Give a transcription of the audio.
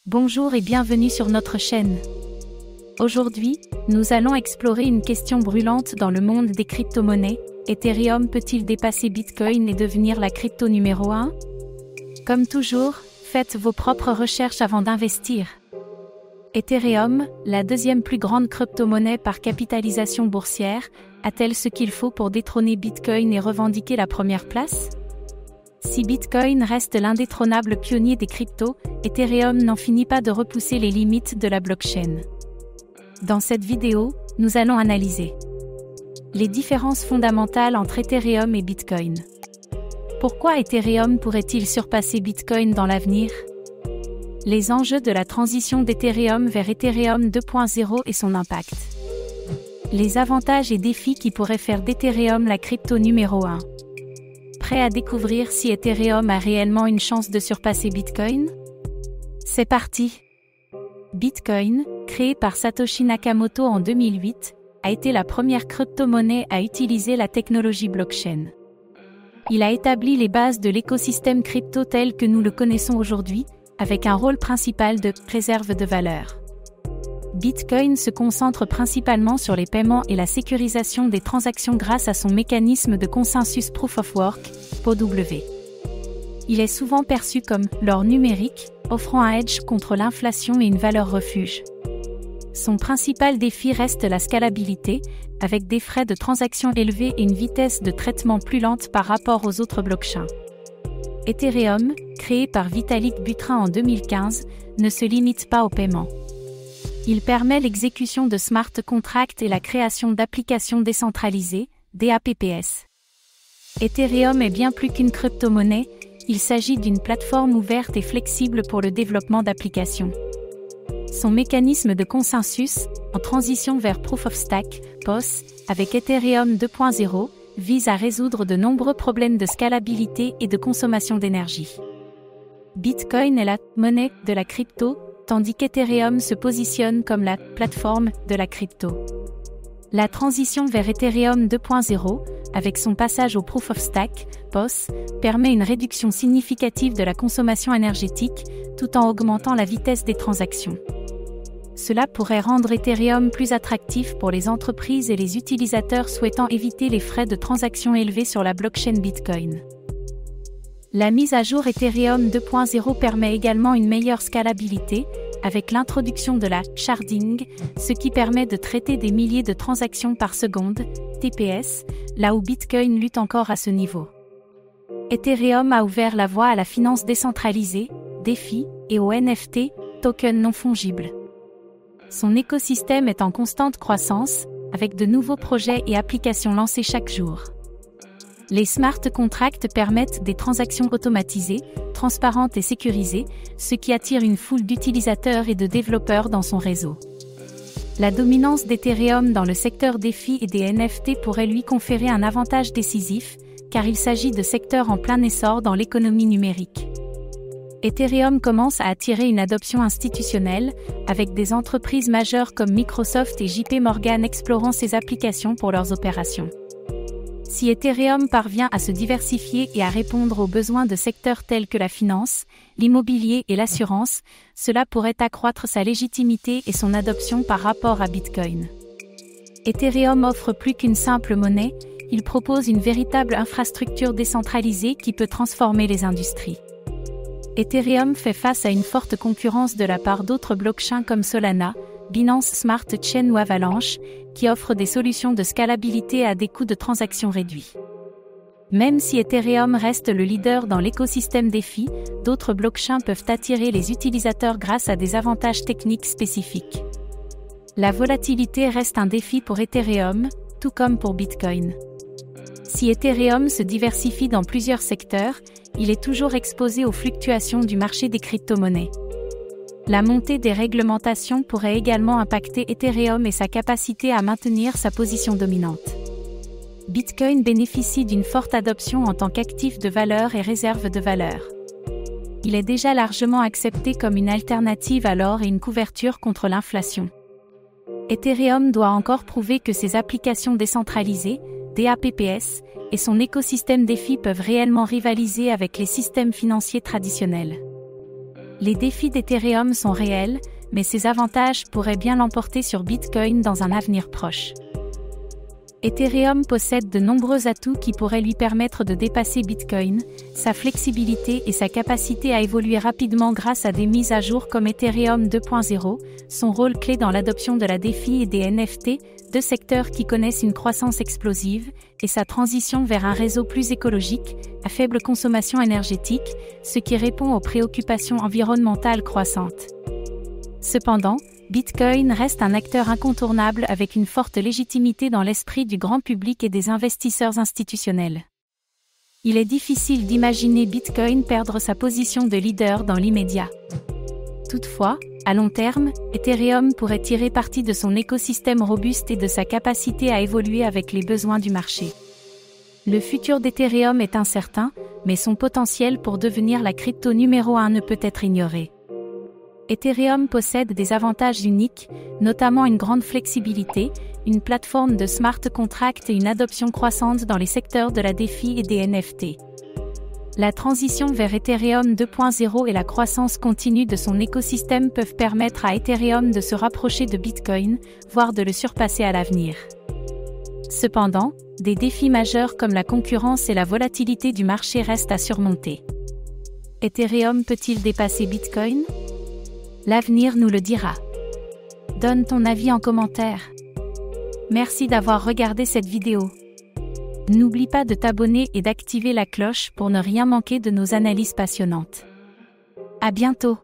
Bonjour et bienvenue sur notre chaîne. Aujourd'hui, nous allons explorer une question brûlante dans le monde des crypto-monnaies. Ethereum peut-il dépasser Bitcoin et devenir la crypto numéro 1 ? Comme toujours, faites vos propres recherches avant d'investir. Ethereum, la deuxième plus grande crypto-monnaie par capitalisation boursière, a-t-elle ce qu'il faut pour détrôner Bitcoin et revendiquer la première place ? Si Bitcoin reste l'indétrônable pionnier des cryptos, Ethereum n'en finit pas de repousser les limites de la blockchain. Dans cette vidéo, nous allons analyser les différences fondamentales entre Ethereum et Bitcoin. Pourquoi Ethereum pourrait-il surpasser Bitcoin dans l'avenir ? Les enjeux de la transition d'Ethereum vers Ethereum 2.0 et son impact. Les avantages et défis qui pourraient faire d'Ethereum la crypto numéro 1. Prêt à découvrir si Ethereum a réellement une chance de surpasser Bitcoin ? C'est parti! Bitcoin, créé par Satoshi Nakamoto en 2008, a été la première crypto-monnaie à utiliser la technologie blockchain. Il a établi les bases de l'écosystème crypto tel que nous le connaissons aujourd'hui, avec un rôle principal de réserve de valeur. Bitcoin se concentre principalement sur les paiements et la sécurisation des transactions grâce à son mécanisme de consensus Proof of Work, POW. Il est souvent perçu comme l'or numérique, offrant un hedge contre l'inflation et une valeur refuge. Son principal défi reste la scalabilité, avec des frais de transaction élevés et une vitesse de traitement plus lente par rapport aux autres blockchains. Ethereum, créé par Vitalik Buterin en 2015, ne se limite pas aux paiements. Il permet l'exécution de smart contracts et la création d'applications décentralisées, DApps. Ethereum est bien plus qu'une crypto-monnaie, il s'agit d'une plateforme ouverte et flexible pour le développement d'applications. Son mécanisme de consensus, en transition vers Proof of Stake, POS, avec Ethereum 2.0, vise à résoudre de nombreux problèmes de scalabilité et de consommation d'énergie. Bitcoin est la monnaie de la crypto, tandis qu'Ethereum se positionne comme la plateforme de la crypto. La transition vers Ethereum 2.0, avec son passage au Proof of Stake, POS, permet une réduction significative de la consommation énergétique, tout en augmentant la vitesse des transactions. Cela pourrait rendre Ethereum plus attractif pour les entreprises et les utilisateurs souhaitant éviter les frais de transaction élevés sur la blockchain Bitcoin. La mise à jour Ethereum 2.0 permet également une meilleure scalabilité, avec l'introduction de la sharding, ce qui permet de traiter des milliers de transactions par seconde, TPS, là où Bitcoin lutte encore à ce niveau. Ethereum a ouvert la voie à la finance décentralisée, DeFi, et aux NFT, tokens non fongibles. Son écosystème est en constante croissance, avec de nouveaux projets et applications lancés chaque jour. Les smart contracts permettent des transactions automatisées, transparentes et sécurisées, ce qui attire une foule d'utilisateurs et de développeurs dans son réseau. La dominance d'Ethereum dans le secteur DeFi et des NFT pourrait lui conférer un avantage décisif, car il s'agit de secteurs en plein essor dans l'économie numérique. Ethereum commence à attirer une adoption institutionnelle, avec des entreprises majeures comme Microsoft et JP Morgan explorant ses applications pour leurs opérations. Si Ethereum parvient à se diversifier et à répondre aux besoins de secteurs tels que la finance, l'immobilier et l'assurance, cela pourrait accroître sa légitimité et son adoption par rapport à Bitcoin. Ethereum offre plus qu'une simple monnaie, il propose une véritable infrastructure décentralisée qui peut transformer les industries. Ethereum fait face à une forte concurrence de la part d'autres blockchains comme Solana, Binance Smart Chain ou Avalanche, qui offrent des solutions de scalabilité à des coûts de transaction réduits. Même si Ethereum reste le leader dans l'écosystème DeFi, d'autres blockchains peuvent attirer les utilisateurs grâce à des avantages techniques spécifiques. La volatilité reste un défi pour Ethereum, tout comme pour Bitcoin. Si Ethereum se diversifie dans plusieurs secteurs, il est toujours exposé aux fluctuations du marché des crypto-monnaies. La montée des réglementations pourrait également impacter Ethereum et sa capacité à maintenir sa position dominante. Bitcoin bénéficie d'une forte adoption en tant qu'actif de valeur et réserve de valeur. Il est déjà largement accepté comme une alternative à l'or et une couverture contre l'inflation. Ethereum doit encore prouver que ses applications décentralisées, DApps, et son écosystème DeFi peuvent réellement rivaliser avec les systèmes financiers traditionnels. Les défis d'Ethereum sont réels, mais ses avantages pourraient bien l'emporter sur Bitcoin dans un avenir proche. Ethereum possède de nombreux atouts qui pourraient lui permettre de dépasser Bitcoin, sa flexibilité et sa capacité à évoluer rapidement grâce à des mises à jour comme Ethereum 2.0, son rôle clé dans l'adoption de la DeFi et des NFT, deux secteurs qui connaissent une croissance explosive, et sa transition vers un réseau plus écologique, à faible consommation énergétique, ce qui répond aux préoccupations environnementales croissantes. Cependant, Bitcoin reste un acteur incontournable avec une forte légitimité dans l'esprit du grand public et des investisseurs institutionnels. Il est difficile d'imaginer Bitcoin perdre sa position de leader dans l'immédiat. Toutefois, à long terme, Ethereum pourrait tirer parti de son écosystème robuste et de sa capacité à évoluer avec les besoins du marché. Le futur d'Ethereum est incertain, mais son potentiel pour devenir la crypto numéro 1 ne peut être ignoré. Ethereum possède des avantages uniques, notamment une grande flexibilité, une plateforme de smart contracts et une adoption croissante dans les secteurs de la DeFi et des NFT. La transition vers Ethereum 2.0 et la croissance continue de son écosystème peuvent permettre à Ethereum de se rapprocher de Bitcoin, voire de le surpasser à l'avenir. Cependant, des défis majeurs comme la concurrence et la volatilité du marché restent à surmonter. Ethereum peut-il dépasser Bitcoin ? L'avenir nous le dira. Donne ton avis en commentaire. Merci d'avoir regardé cette vidéo. N'oublie pas de t'abonner et d'activer la cloche pour ne rien manquer de nos analyses passionnantes. À bientôt.